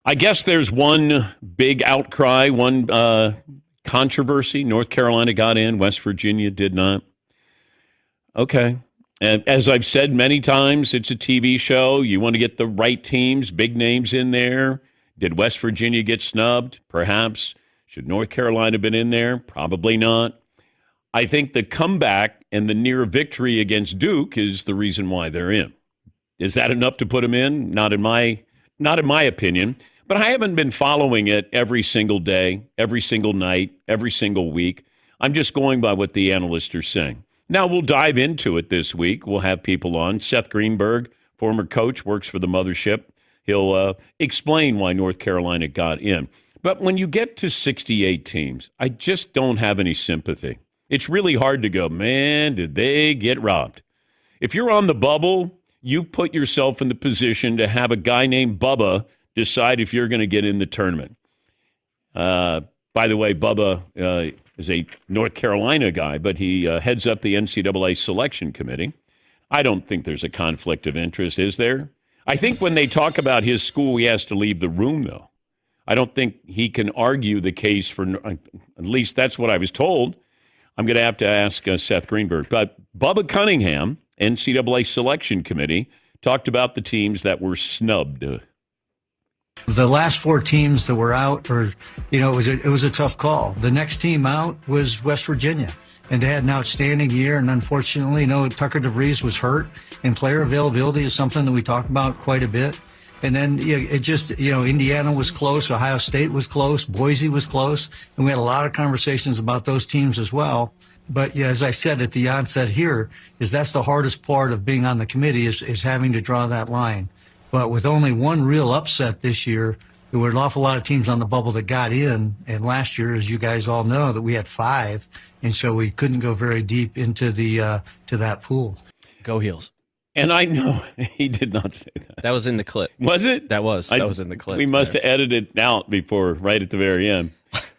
I guess there's one big outcry, one controversy. North Carolina got in, West Virginia did not. Okay. And as I've said many times, it's a TV show. You want to get the right teams, big names in there. Did West Virginia get snubbed? Perhaps. Should North Carolina have been in there? Probably not. I think the comeback and the near victory against Duke is the reason why they're in. Is that enough to put them in? Not in my opinion. But I haven't been following it every single day, every single night, every single week. I'm just going by what the analysts are saying. Now, we'll dive into it this week. We'll have people on. Seth Greenberg, former coach, works for the mothership. He'll explain why North Carolina got in. But when you get to 68 teams, I just don't have any sympathy. It's really hard to go, man, did they get robbed? If you're on the bubble, you put yourself in the position to have a guy named Bubba decide if you're going to get in the tournament. By the way, Bubba is a North Carolina guy, but he heads up the NCAA selection committee. I don't think there's a conflict of interest, is there? I think when they talk about his school, he has to leave the room, though. I don't think he can argue the case for, at least that's what I was told. I'm going to have to ask Seth Greenberg. But Bubba Cunningham, NCAA selection committee, talked about the teams that were snubbed. The last four teams that were out, it was a tough call. The next team out was West Virginia, and they had an outstanding year. And unfortunately, Tucker DeVries was hurt, and player availability is something that we talk about quite a bit. And then Indiana was close, Ohio State was close, Boise was close, and we had a lot of conversations about those teams as well. But yeah, as I said at the onset here, that's the hardest part of being on the committee is having to draw that line. But with only one real upset this year, there were an awful lot of teams on the bubble that got in. And last year, as you guys all know, that we had 5. And so we couldn't go very deep into to that pool. Go Heels. And I know he did not say that. That was in the clip. Was it? That was in the clip. We must have edited it out before, right at the very end.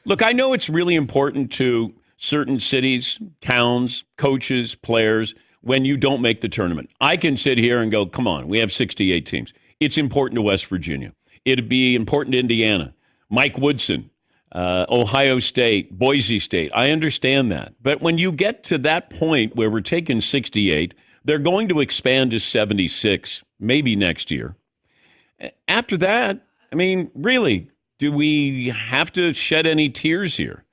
Look, I know it's really important to certain cities, towns, coaches, players, when you don't make the tournament. I can sit here and go, come on, we have 68 teams. It's important to West Virginia. It'd be important to Indiana. Mike Woodson, Ohio State, Boise State. I understand that. But when you get to that point where we're taking 68, they're going to expand to 76, maybe next year. After that, I mean, really, do we have to shed any tears here?